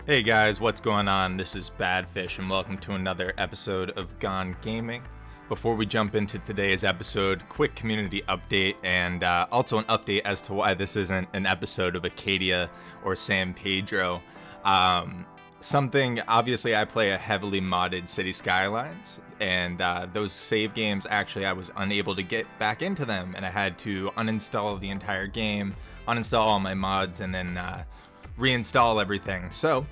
Hey guys, what's going on? This is Badfish and welcome to another episode of Gone Gaming. Before we jump into today's episode, quick community update and also an update as to why this isn't an episode of Acadia or San Pedro. Obviously I play a heavily modded Cities Skylines, and those save games, actually I was unable to get back into them, and I had to uninstall the entire game, uninstall all my mods, and then reinstall everything. So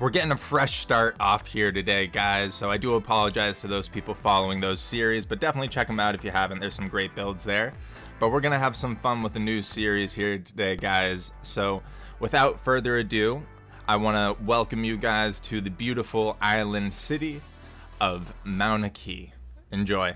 we're getting a fresh start off here today, guys, so I do apologize to those people following those series, but definitely check them out if you haven't. There's some great builds there. But we're going to have some fun with the new series here today, guys. So without further ado, I want to welcome you guys to the beautiful island city of Mauna Key. Enjoy.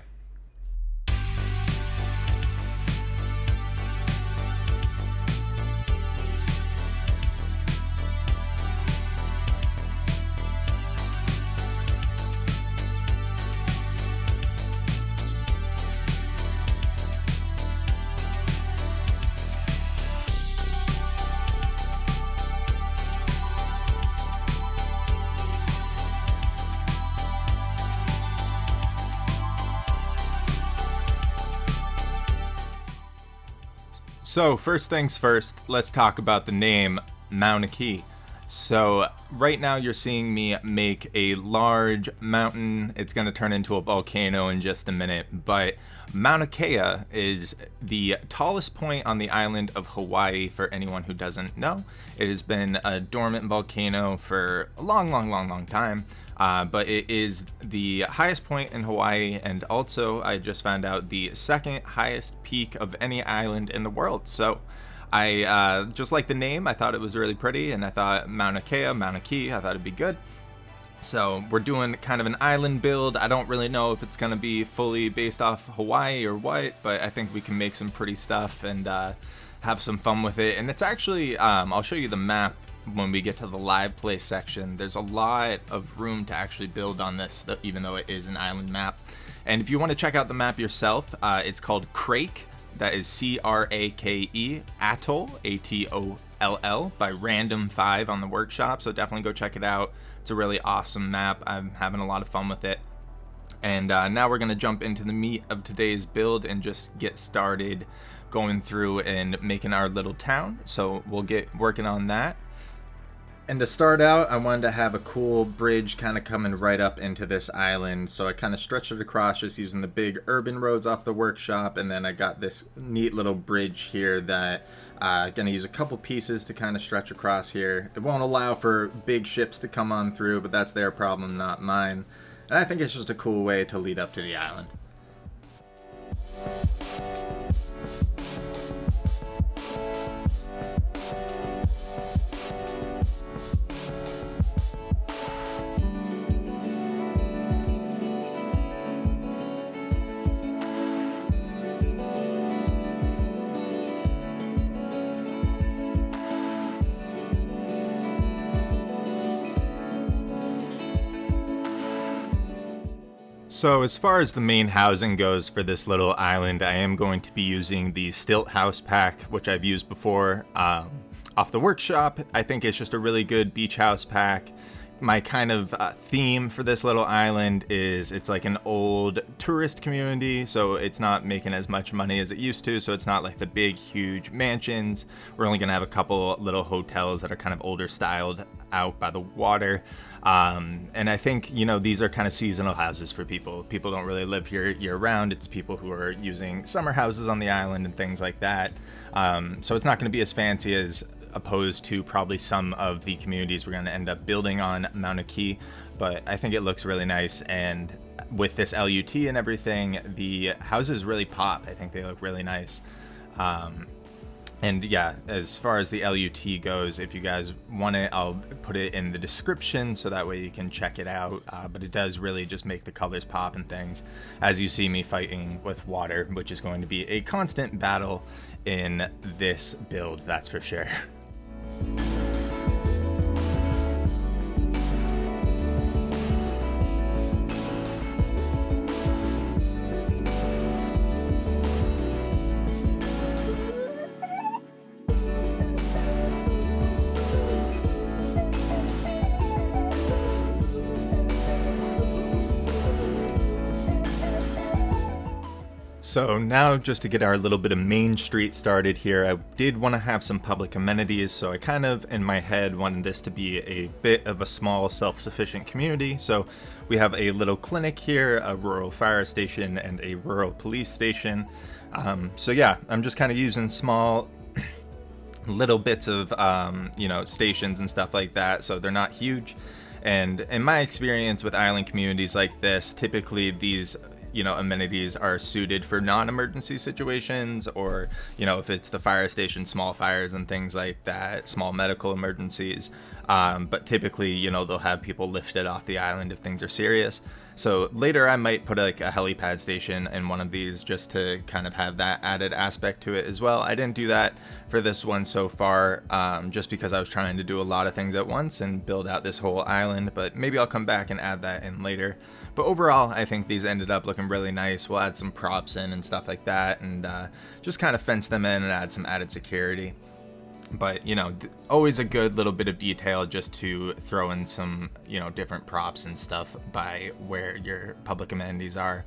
So first things first, let's talk about the name Mauna Key. So right now you're seeing me make a large mountain. It's going to turn into a volcano in just a minute, but Mauna Kea is the tallest point on the island of Hawaii, for anyone who doesn't know. It has been a dormant volcano for a long time. But it is the highest point in Hawaii, and also I just found out the second highest peak of any island in the world. So I just like the name. I thought it was really pretty, and I thought Mauna Kea, I thought it'd be good. So we're doing kind of an island build. I don't really know if it's going to be fully based off Hawaii or what, but I think we can make some pretty stuff and have some fun with it. And it's actually, I'll show you the map when we get to the Liveplay section. There's a lot of room to actually build on this, even though it is an island map. And if you want to check out the map yourself, it's called Crake. That is C-R-A-K-E, Atoll, A-T-O-L-L, by Random5 on the workshop. So definitely go check it out. It's a really awesome map. I'm having a lot of fun with it. And now we're going to jump into the meat of today's build and just get started going through and making our little town. So we'll get working on that. And to start out, I wanted to have a cool bridge kind of coming right up into this island. So I kind of stretched it across just using the big urban roads off the workshop. And then I got this neat little bridge here that I'm going to use a couple pieces to kind of stretch across here. It won't allow for big ships to come on through, but that's their problem, not mine. And I think it's just a cool way to lead up to the island. So as far as the main housing goes for this little island, I am going to be using the Stilt House pack, which I've used before off the workshop. I think it's just a really good beach house pack. My kind of theme for this little island is it's like an old tourist community, so it's not making as much money as it used to, so it's not like the big, huge mansions. We're only going to have a couple little hotels that are kind of older styled out by the water. And I think, these are kind of seasonal houses for people. People don't really live here year round. It's people who are using summer houses on the island and things like that. So it's not going to be as fancy as opposed to probably some of the communities we're going to end up building on Mauna Key, but I think it looks really nice. And with this LUT and everything, the houses really pop. I think they look really nice. And yeah, as far as the LUT goes, if you guys want it, I'll put it in the description so that way you can check it out. But it does really just make the colors pop and things, as you see me fighting with water, which is going to be a constant battle in this build, that's for sure. So now, just to get our little bit of Main Street started here, I did want to have some public amenities, so I kind of, in my head, wanted this to be a bit of a small self-sufficient community. So we have a little clinic here, a rural fire station, and a rural police station. So yeah, I'm just kind of using small little bits of, stations and stuff like that, so they're not huge. And in my experience with island communities like this, typically these amenities are suited for non-emergency situations, or, if it's the fire station, small fires and things like that, small medical emergencies. But typically, they'll have people lifted off the island if things are serious. So later I might put like a helipad station in one of these just to kind of have that added aspect to it as well. I didn't do that for this one so far, just because I was trying to do a lot of things at once and build out this whole island, but maybe I'll come back and add that in later. But overall, I think these ended up looking really nice. We'll add some props in and stuff like that, and just kind of fence them in and add some added security. But, always a good little bit of detail just to throw in some, different props and stuff by where your public amenities are.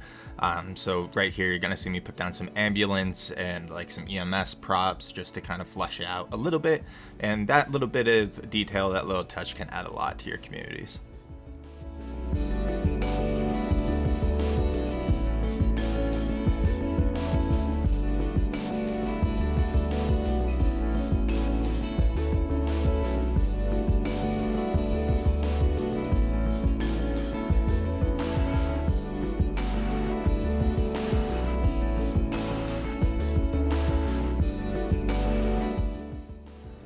So right here, you're going to see me put down some ambulance and like some EMS props just to kind of flush it out a little bit. And that little bit of detail, that little touch can add a lot to your communities.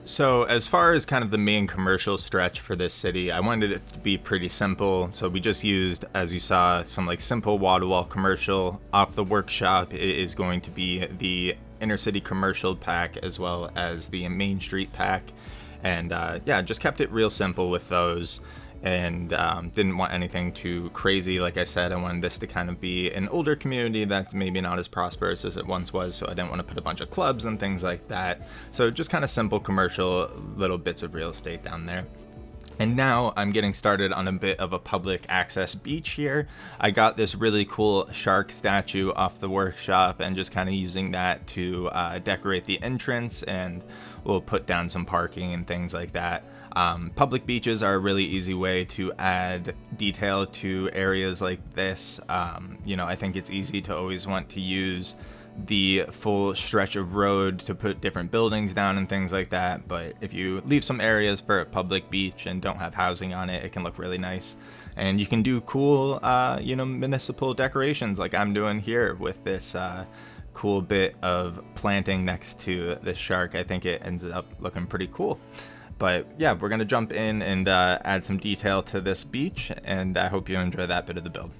So as far as kind of the main commercial stretch for this city, I wanted it to be pretty simple. So we just used, as you saw, some like simple wall-to-wall commercial. Off the workshop is going to be the inner city commercial pack as well as the Main Street pack. And just kept it real simple with those. And didn't want anything too crazy. Like I said, I wanted this to kind of be an older community that's maybe not as prosperous as it once was, so I didn't want to put a bunch of clubs and things like that. So just kind of simple commercial little bits of real estate down there. And now I'm getting started on a bit of a public access beach here. I got this really cool shark statue off the workshop and just kind of using that to decorate the entrance, and we'll put down some parking and things like that. Public beaches are a really easy way to add detail to areas like this. I think it's easy to always want to use the full stretch of road to put different buildings down and things like that, but if you leave some areas for a public beach and don't have housing on it, it can look really nice. And you can do cool municipal decorations like I'm doing here with this cool bit of planting next to the shark. I think it ends up looking pretty cool. But yeah, we're gonna jump in and add some detail to this beach, and I hope you enjoy that bit of the build.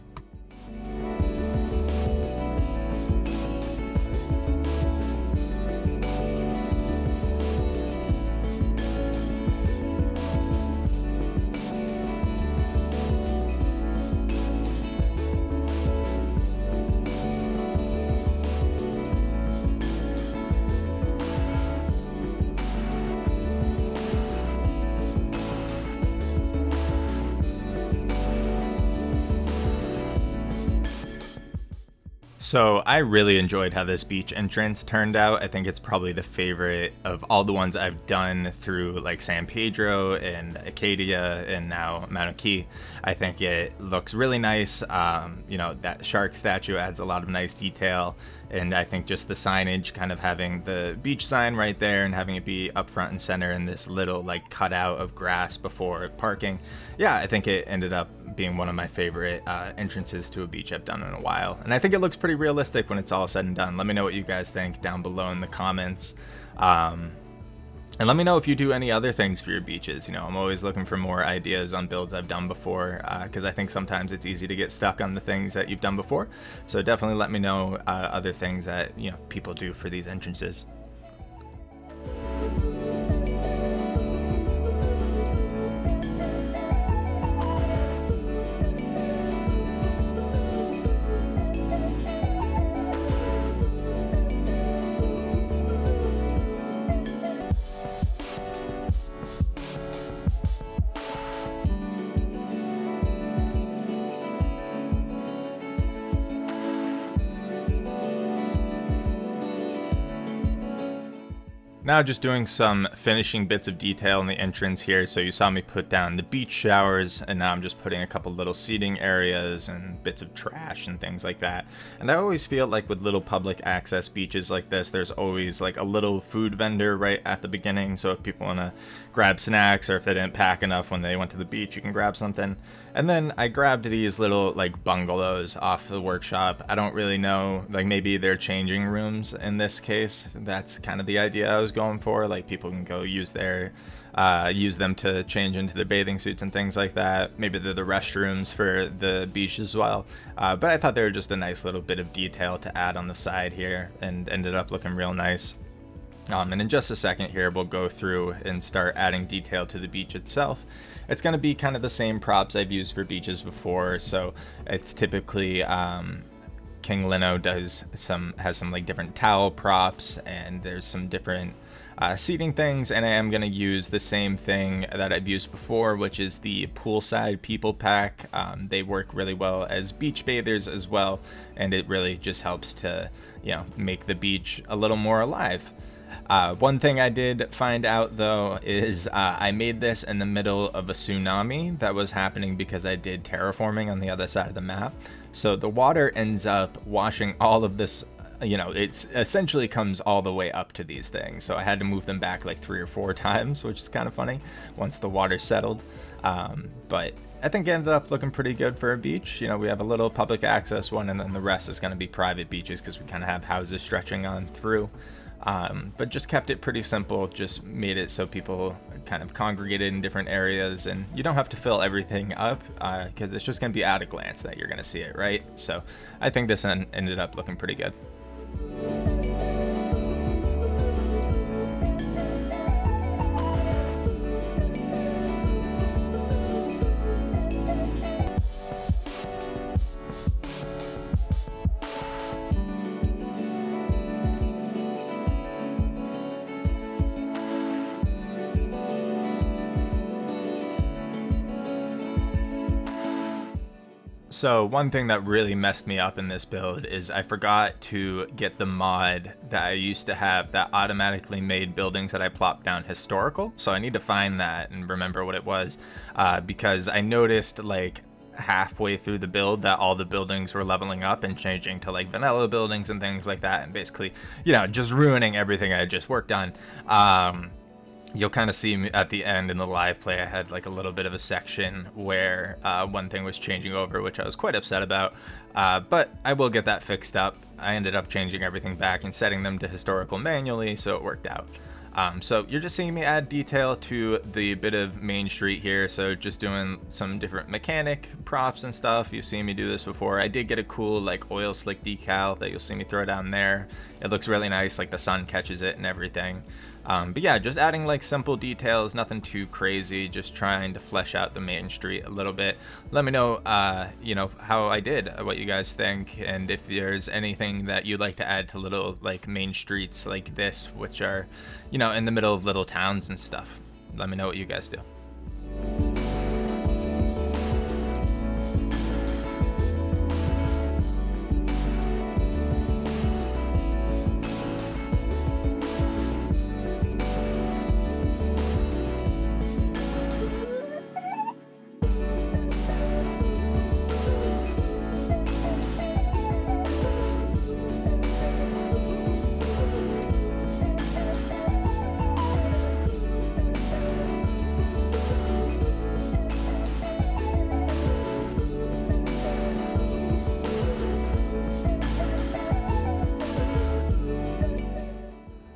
So I really enjoyed how this beach entrance turned out. I think it's probably the favorite of all the ones I've done through like San Pedro and Acadia and now Mauna Key. I think it looks really nice. That shark statue adds a lot of nice detail. And I think just the signage, kind of having the beach sign right there and having it be up front and center in this little like cutout of grass before parking. Yeah, I think it ended up being one of my favorite entrances to a beach I've done in a while. And I think it looks pretty realistic when it's all said and done. Let me know what you guys think down below in the comments. And let me know if you do any other things for your beaches. I'm always looking for more ideas on builds I've done before, because I think sometimes it's easy to get stuck on the things that you've done before. So definitely let me know other things that people do for these entrances. Now just doing some finishing bits of detail in the entrance here. So you saw me put down the beach showers, and now I'm just putting a couple little seating areas and bits of trash and things like that. And I always feel like with little public access beaches like this, there's always like a little food vendor right at the beginning. So if people want to grab snacks, or if they didn't pack enough when they went to the beach, you can grab something. And then I grabbed these little like bungalows off the workshop. I don't really know, like maybe they're changing rooms in this case. That's kind of the idea I was going for. Like people can go use them to change into their bathing suits and things like that. Maybe they're the restrooms for the beach as well. But I thought they were just a nice little bit of detail to add on the side here, and ended up looking real nice. And in just a second here, we'll go through and start adding detail to the beach itself. It's going to be kind of the same props I've used for beaches before. So it's typically King Lino has some like different towel props, and there's some different seating things, and I am going to use the same thing that I've used before, which is the poolside people pack. They work really well as beach bathers as well, and it really just helps to, make the beach a little more alive. One thing I did find out though is I made this in the middle of a tsunami that was happening because I did terraforming on the other side of the map. So the water ends up washing all of this, it's essentially comes all the way up to these things. So I had to move them back like 3 or 4 times, which is kind of funny once the water settled. But I think it ended up looking pretty good for a beach. We have a little public access one, and then the rest is going to be private beaches because we kind of have houses stretching on through. But just kept it pretty simple, just made it so people kind of congregated in different areas, and you don't have to fill everything up because it's just going to be at a glance that you're going to see it, right? So I think this ended up looking pretty good. So one thing that really messed me up in this build is I forgot to get the mod that I used to have that automatically made buildings that I plopped down historical. So I need to find that and remember what it was, because I noticed like halfway through the build that all the buildings were leveling up and changing to like vanilla buildings and things like that, and basically, just ruining everything I had just worked on. You'll kind of see me at the end in the live play, I had like a little bit of a section where one thing was changing over, which I was quite upset about, but I will get that fixed up. I ended up changing everything back and setting them to historical manually, so it worked out. So you're just seeing me add detail to the bit of Main Street here, so just doing some different mechanic props and stuff. You've seen me do this before. I did get a cool like oil slick decal that you'll see me throw down there. It looks really nice, like the sun catches it and everything. But yeah, just adding like simple details, nothing too crazy, just trying to flesh out the Main Street a little bit. Let me know, how I did, what you guys think, and if there's anything that you'd like to add to little like main streets like this, which are, in the middle of little towns and stuff. Let me know what you guys do.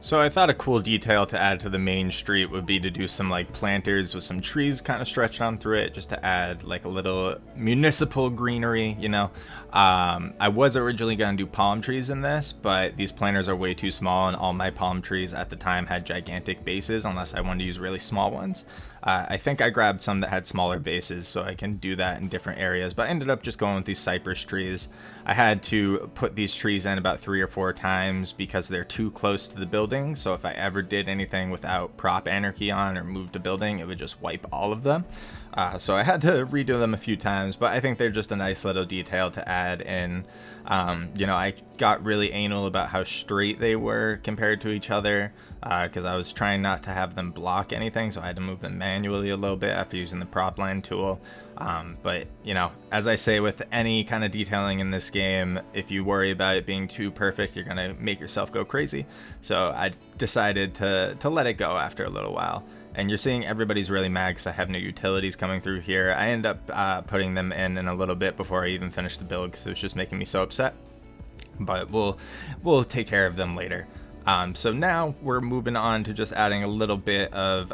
So I thought a cool detail to add to the main street would be to do some like planters with some trees kind of stretched on through it, just to add like a little municipal greenery, I was originally going to do palm trees in this, but these planters are way too small, and all my palm trees at the time had gigantic bases unless I wanted to use really small ones. I think I grabbed some that had smaller bases, so I can do that in different areas, but I ended up just going with these cypress trees. I had to put these trees in about 3 or 4 times because they're too close to the building, so if I ever did anything without prop anarchy on or moved a building, it would just wipe all of them. So I had to redo them a few times, but I think they're just a nice little detail to add add in. I got really anal about how straight they were compared to each other, because I was trying not to have them block anything, so I had to move them manually a little bit after using the prop line tool. But as I say with any kind of detailing in this game, if you worry about it being too perfect, you're gonna make yourself go crazy. So I decided to let it go after a little while. And you're seeing everybody's really mad because I have new utilities coming through here. I end up putting them in a little bit before I even finished the build because it was just making me so upset. But we'll take care of them later. So now we're moving on to just adding a little bit of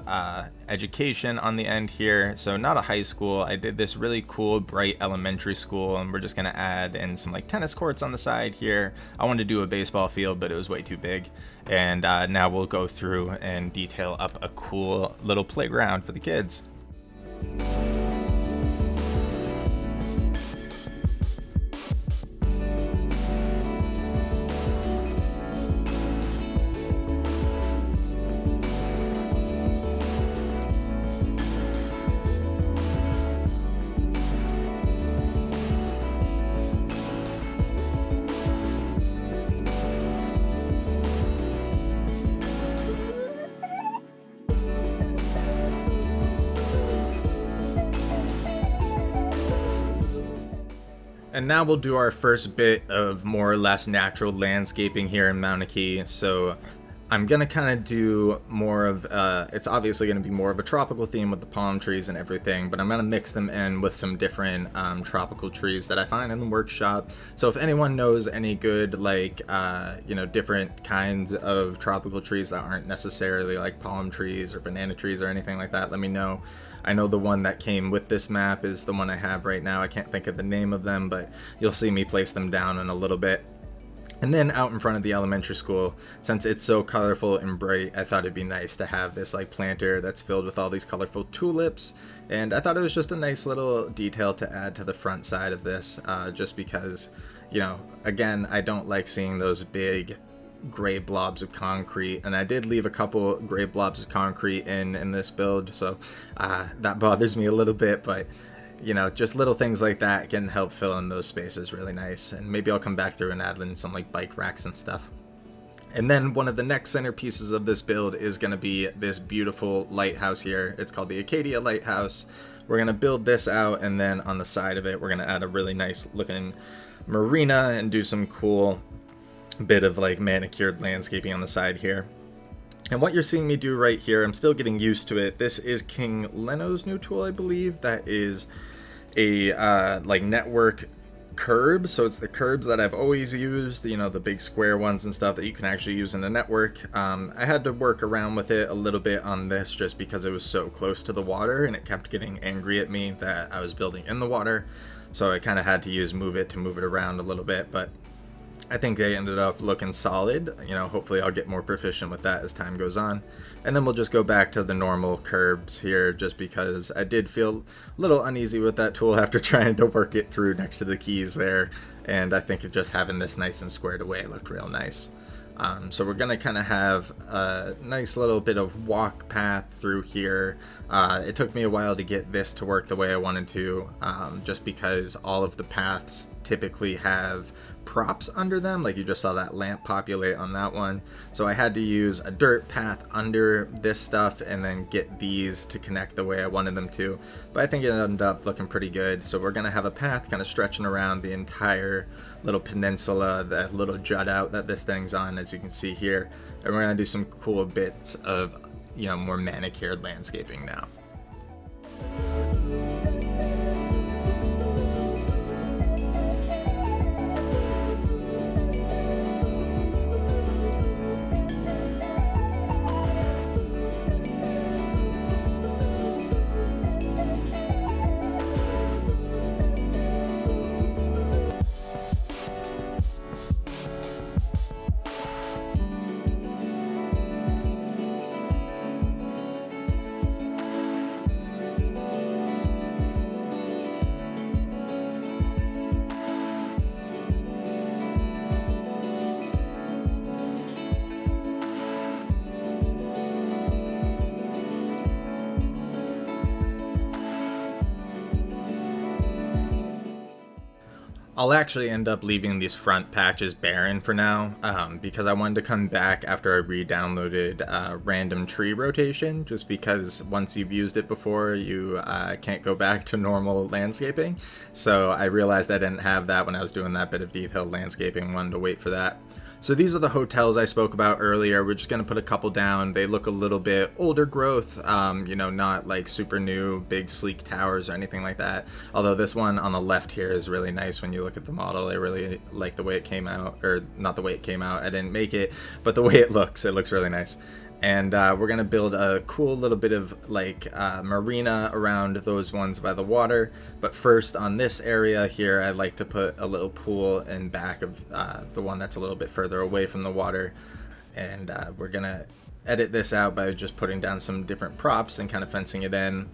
education on the end here. So not a high school. I did this really cool, bright elementary school, and we're just going to add in some like tennis courts on the side here. I wanted to do a baseball field, but it was way too big. And now we'll go through and detail up a cool little playground for the kids. And now we'll do our first bit of more or less natural landscaping here in Mauna Key. So I'm going to kind of do more of, it's obviously going to be more of a tropical theme with the palm trees and everything, but I'm going to mix them in with some different tropical trees that I find in the workshop. So if anyone knows any good, different kinds of tropical trees that aren't necessarily like palm trees or banana trees or anything like that, let me know. I know the one that came with this map is the one I have right now. I can't think of the name of them, but you'll see me place them down in a little bit. And then out in front of the elementary school, since it's so colorful and bright, I thought it'd be nice to have this like planter that's filled with all these colorful tulips. And I thought it was just a nice little detail to add to the front side of this, just because, again, I don't like seeing those big gray blobs of concrete, and I did leave a couple gray blobs of concrete in this build, so that bothers me a little bit, but just little things like that can help fill in those spaces really nice. And maybe I'll come back through and add in some like bike racks and stuff. And then one of the next centerpieces of this build is going to be this beautiful lighthouse here. It's called the Acadia Lighthouse. We're going to build this out, and then on the side of it we're going to add a really nice looking marina and do some cool bit of like manicured landscaping on the side here. And what you're seeing me do right here, I'm still getting used to it. This is King Leno's new tool, I believe. That is a network curb. So it's the curbs that I've always used, the big square ones and stuff that you can actually use in a network. I had to work around with it a little bit on this just because it was so close to the water and it kept getting angry at me that I was building in the water. So I kind of had to move it around a little bit, but I think they ended up looking solid. Hopefully I'll get more proficient with that as time goes on. And then we'll just go back to the normal curbs here, just because I did feel a little uneasy with that tool after trying to work it through next to the keys there. And I think of just having this nice and squared away looked real nice. So we're going to kind of have a nice little bit of walk path through here. It took me a while to get this to work the way I wanted to, just because all of the paths typically have props under them, like you just saw that lamp populate on that one. So I had to use a dirt path under this stuff and then get these to connect the way I wanted them to. But I think it ended up looking pretty good. So we're gonna have a path kind of stretching around the entire little peninsula, that little jut out that this thing's on, as you can see here. And we're gonna do some cool bits of more manicured landscaping now. I'll actually end up leaving these front patches barren for now, because I wanted to come back after I re-downloaded random tree rotation, just because once you've used it before, you can't go back to normal landscaping. So I realized I didn't have that when I was doing that bit of detailed landscaping, wanted to wait for that. So these are the hotels I spoke about earlier. We're just going to put a couple down. They look a little bit older growth, not like super new, big sleek towers or anything like that. Although this one on the left here is really nice when you look at the model. I really like the way it came out, or not the way it came out, I didn't make it, but the way it looks really nice. And we're going to build a cool little bit of like marina around those ones by the water. But first on this area here, I'd like to put a little pool in back of the one that's a little bit further away from the water. And we're going to edit this out by just putting down some different props and kind of fencing it in.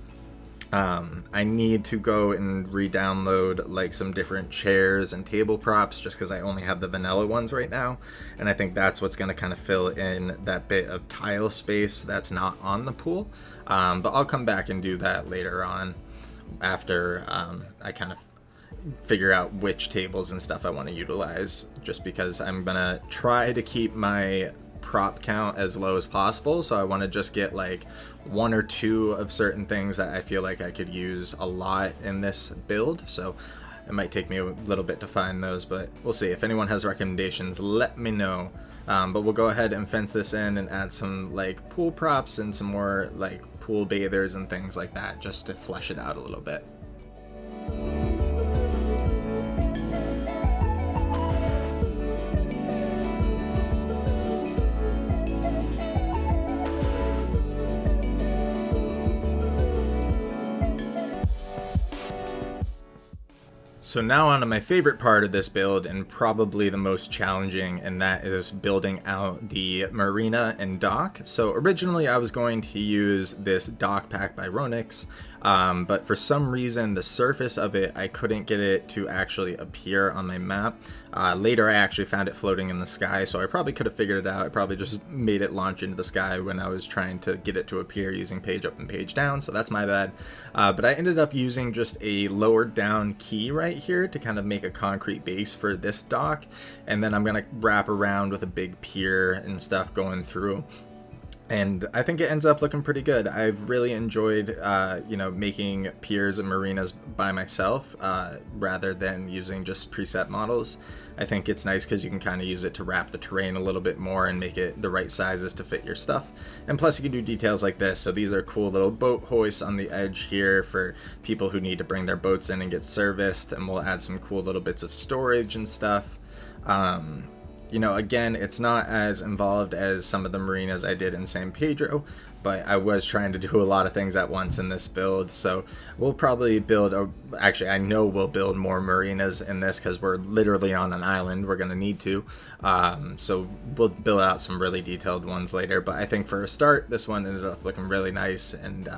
I need to go and re-download like some different chairs and table props just because I only have the vanilla ones right now, and I think that's what's going to kind of fill in that bit of tile space that's not on the pool, but I'll come back and do that later on after I kind of figure out which tables and stuff I want to utilize, just because I'm going to try to keep my prop count as low as possible. So I want to just get like one or two of certain things that I feel like I could use a lot in this build. So it might take me a little bit to find those, but we'll see. If anyone has recommendations, let me know. But we'll go ahead and fence this in and add some like pool props and some more like pool bathers and things like that, just to flesh it out a little bit. So now on to my favorite part of this build, and probably the most challenging, and that is building out the marina and dock. So originally I was going to use this dock pack by Ronix, but for some reason the surface of it, I couldn't get it to actually appear on my map. Later I actually found it floating in the sky, so I probably could have figured it out. I probably just made it launch into the sky when I was trying to get it to appear using page up and page down, so that's my bad. But I ended up using just a lowered down key right here to kind of make a concrete base for this dock, and then I'm going to wrap around with a big pier and stuff going through. And I think it ends up looking pretty good. I've really enjoyed, making piers and marinas by myself rather than using just preset models. I think it's nice because you can kind of use it to wrap the terrain a little bit more and make it the right sizes to fit your stuff. And plus you can do details like this. So these are cool little boat hoists on the edge here for people who need to bring their boats in and get serviced. And we'll add some cool little bits of storage and stuff. Again, it's not as involved as some of the marinas I did in San Pedro, but I was trying to do a lot of things at once in this build. So we'll probably I know we'll build more marinas in this because we're literally on an island. We're going to need to. So we'll build out some really detailed ones later. But I think for a start, this one ended up looking really nice and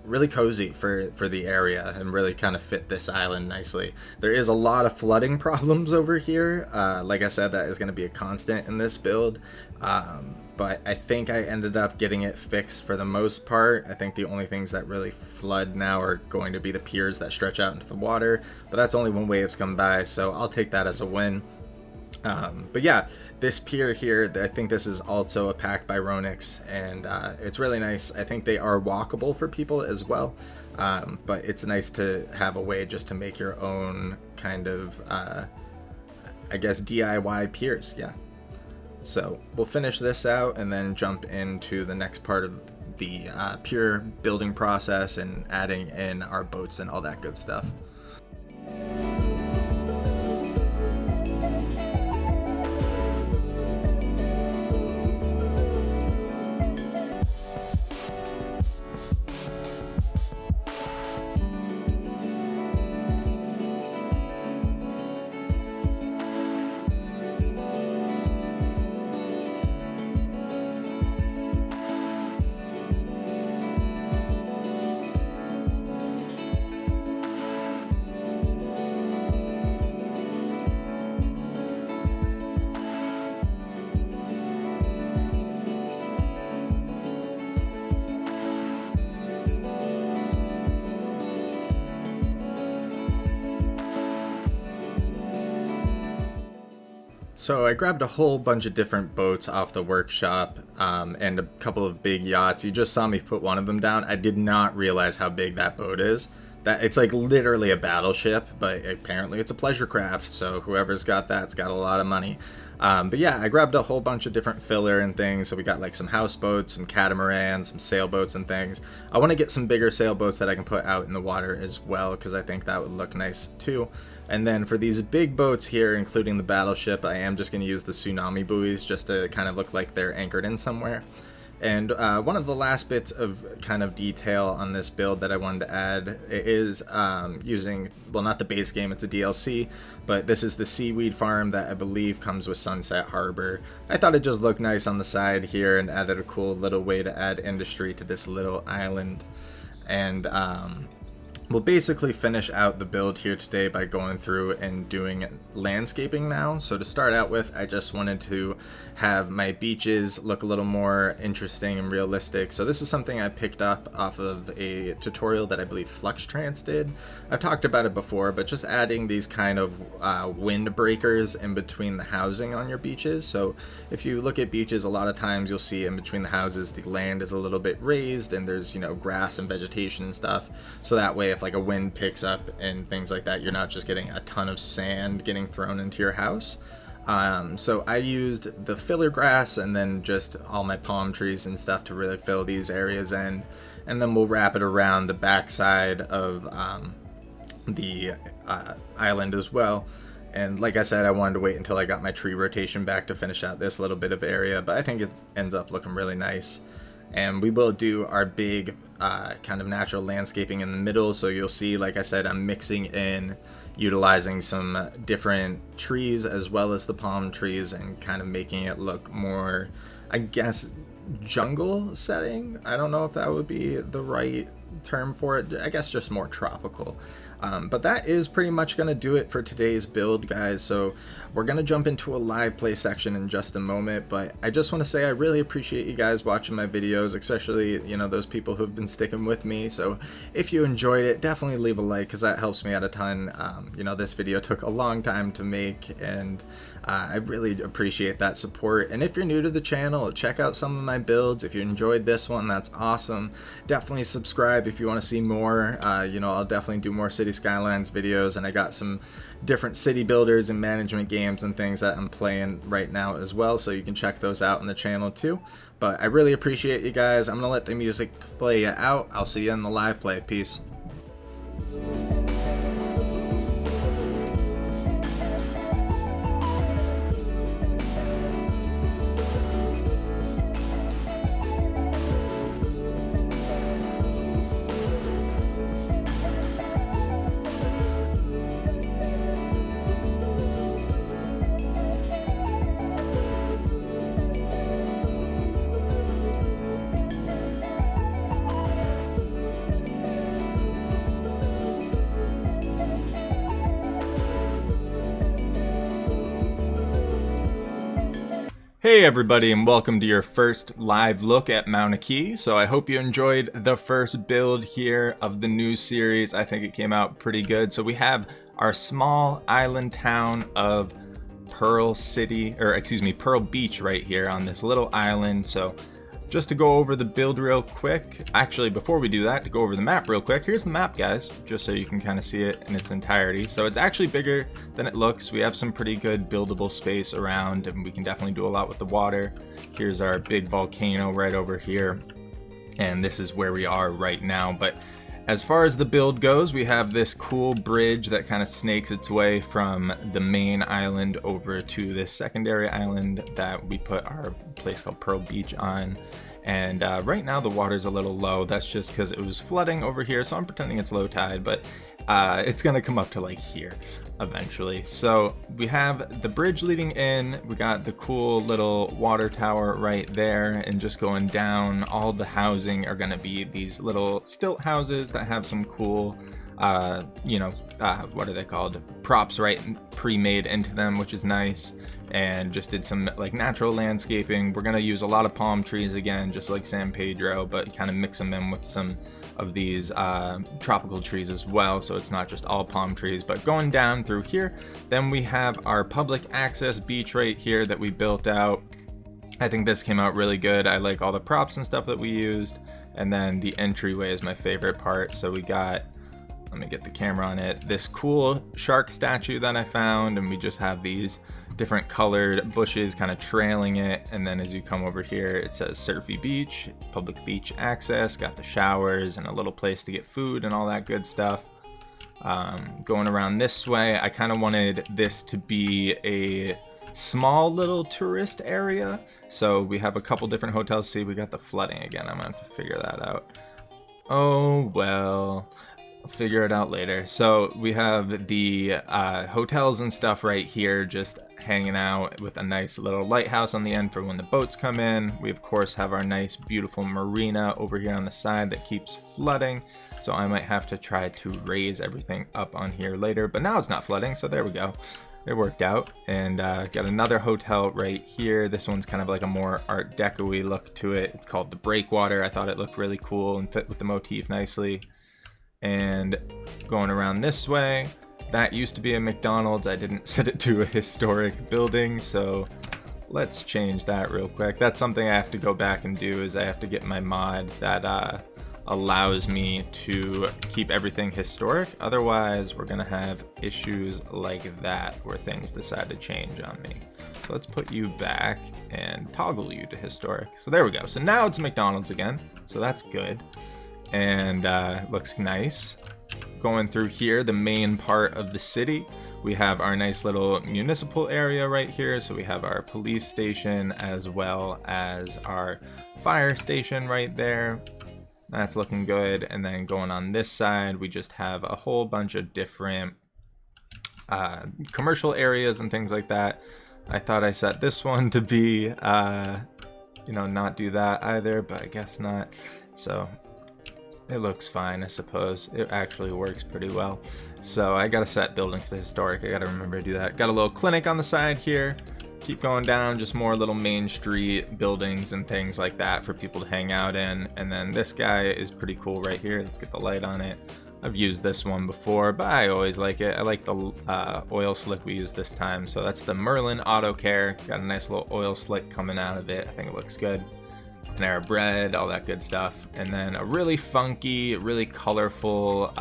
really cozy for the area, and really kind of fit this island nicely. There is a lot of flooding problems over here. Like I said, that is going to be a constant in this build. But I think I ended up getting it fixed for the most part. I think the only things that really flood now are going to be the piers that stretch out into the water, but that's only when waves come by, so I'll take that as a win. But yeah, this pier here, I think this is also a pack by Ronix, and it's really nice. I think they are walkable for people as well, but it's nice to have a way just to make your own kind of, DIY piers, yeah. So we'll finish this out and then jump into the next part of the pier building process and adding in our boats and all that good stuff. So I grabbed a whole bunch of different boats off the workshop and a couple of big yachts. You just saw me put one of them down. I did not realize how big that boat is. That it's like literally a battleship, but apparently it's a pleasure craft. So whoever's got that's got a lot of money. But yeah, I grabbed a whole bunch of different filler and things. So we got like some houseboats, some catamarans, some sailboats and things. I want to get some bigger sailboats that I can put out in the water as well, because I think that would look nice too. And then for these big boats here, including the battleship, I am just going to use the tsunami buoys just to kind of look like they're anchored in somewhere. And one of the last bits of kind of detail on this build that I wanted to add is using, well, not the base game, it's a DLC, but this is the seaweed farm that I believe comes with Sunset Harbor. I thought it just looked nice on the side here and added a cool little way to add industry to this little island. And we'll basically finish out the build here today by going through and doing landscaping now. So to start out with, I just wanted to have my beaches look a little more interesting and realistic. So this is something I picked up off of a tutorial that I believe FluxTrans did. I've talked about it before, but just adding these kind of wind breakers in between the housing on your beaches. So if you look at beaches, a lot of times you'll see in between the houses the land is a little bit raised and there's, you know, grass and vegetation and stuff. So that way if like a wind picks up and things like that, you're not just getting a ton of sand getting thrown into your house. So I used the filler grass and then just all my palm trees and stuff to really fill these areas in, and then we'll wrap it around the backside of the island as well. And like I said, I wanted to wait until I got my tree rotation back to finish out this little bit of area, but I think it ends up looking really nice. And we will do our big kind of natural landscaping in the middle. So you'll see, like I said, I'm mixing in utilizing some different trees as well as the palm trees and kind of making it look more, I guess, jungle setting. I don't know if that would be the right term for it. I guess just more tropical. But that is pretty much going to do it for today's build, guys. So we're going to jump into a live play section in just a moment, but I just want to say I really appreciate you guys watching my videos, especially, you know, those people who've been sticking with me. So if you enjoyed it, definitely leave a like, because that helps me out a ton. You know, this video took a long time to make, and I really appreciate that support. And if you're new to the channel, check out some of my builds. If you enjoyed this one, that's awesome. Definitely subscribe if you want to see more. You know, I'll definitely do more Cities Skylines videos, and I got some different city builders and management games and things that I'm playing right now as well, so you can check those out on the channel too. But I really appreciate you guys. I'm gonna let the music play out. I'll see you in the live play. Peace. Hey everybody, and welcome to your first live look at Mauna Key. So I hope you enjoyed the first build here of the new series. I think it came out pretty good. So we have our small island town of Pearl Beach right here on this little island. So just to go over the build real quick, actually before we do that, to go over the map real quick, here's the map, guys, just so you can kind of see it in its entirety. So it's actually bigger than it looks. We have some pretty good buildable space around, and we can definitely do a lot with the water. Here's our big volcano right over here, and this is where we are right now. But as far as the build goes, we have this cool bridge that kind of snakes its way from the main island over to this secondary island that we put our place called Pearl Beach on. And right now the water's a little low. That's just because it was flooding over here, so I'm pretending it's low tide, but it's gonna come up to like here eventually. So we have the bridge leading in, we got the cool little water tower right there, and just going down, all the housing are gonna be these little stilt houses that have some cool what are they called? Props, right? Pre-made into them, which is nice. And just did some like natural landscaping. We're gonna use a lot of palm trees again, just like San Pedro, but kind of mix them in with some of these tropical trees as well, so it's not just all palm trees. But going down through here, then we have our public access beach right here that we built out. I think this came out really good. I like all the props and stuff that we used. And then the entryway is my favorite part. So we got, let me get the camera on it, this cool shark statue that I found, and we just have these different colored bushes kind of trailing it. And then as you come over here, it says Surfy Beach, public beach access, got the showers and a little place to get food and all that good stuff. Going around this way, I kind of wanted this to be a small little tourist area. So we have a couple different hotels. See, we got the flooding again. I'm gonna have to figure that out. Oh, well, I'll figure it out later. So we have the hotels and stuff right here, just hanging out with a nice little lighthouse on the end for when the boats come in. We of course have our nice beautiful marina over here on the side that keeps flooding, so I might have to try to raise everything up on here later, but now it's not flooding, so there we go. It worked out. And got another hotel right here. This one's kind of like a more art deco-y look to it. It's called the Breakwater. I thought it looked really cool and fit with the motif nicely. And going around this way, that used to be a McDonald's. I didn't set it to a historic building, so let's change that real quick. That's something I have to go back and do, is I have to get my mod that allows me to keep everything historic. Otherwise, we're gonna have issues like that where things decide to change on me. So let's put you back and toggle you to historic. So there we go. So now it's McDonald's again, so that's good. And looks nice. Going through here, the main part of the city, we have our nice little municipal area right here. So we have our police station as well as our fire station right there. That's looking good. And then going on this side, we just have a whole bunch of different commercial areas and things like that. I thought I set this one to be, not do that either, but I guess not. So it looks fine, I suppose. It actually works pretty well. So I gotta set buildings to historic. I gotta remember to do that. Got a little clinic on the side here. Keep going down, just more little main street buildings and things like that for people to hang out in. And then this guy is pretty cool right here. Let's get the light on it. I've used this one before, but I always like it. I like the oil slick we used this time. So that's the Merlin Auto Care. Got a nice little oil slick coming out of it. I think it looks good. Panera Bread, all that good stuff. And then a really funky, really colorful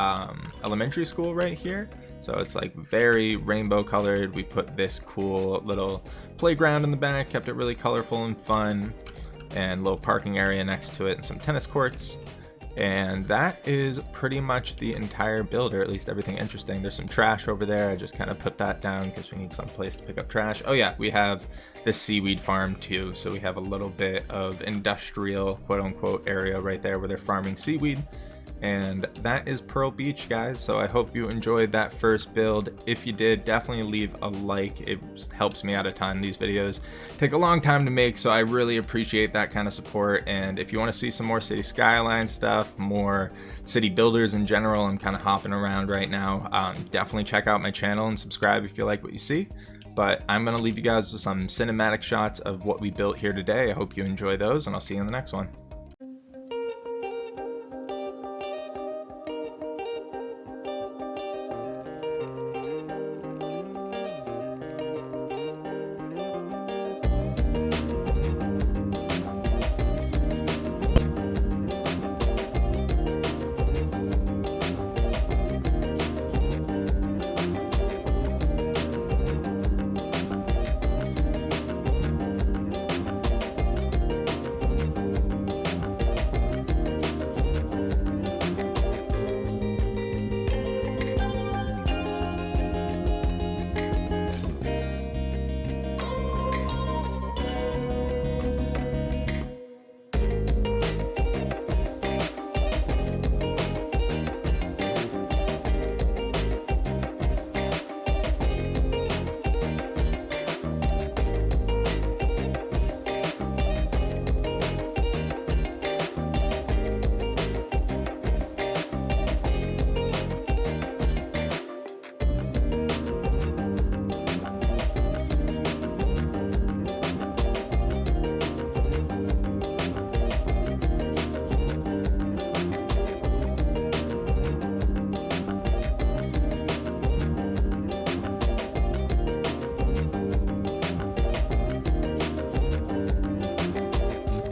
elementary school right here. So it's like very rainbow colored. We put this cool little playground in the back, kept it really colorful and fun, and a little parking area next to it and some tennis courts. And that is pretty much the entire build, or at least everything interesting. There's some trash over there. I just kind of put that down because we need some place to pick up trash. Oh yeah, we have this seaweed farm too. So we have a little bit of industrial, quote unquote, area right there where they're farming seaweed. And that is Pearl Beach, guys. So I hope you enjoyed that first build. If you did, definitely leave a like. It helps me out a ton. These videos take a long time to make, so I really appreciate that kind of support. And if you want to see some more City Skylines stuff, more city builders in general, I'm kind of hopping around right now. Definitely check out my channel and subscribe if you like what you see. But I'm going to leave you guys with some cinematic shots of what we built here today. I hope you enjoy those, and I'll see you in the next one.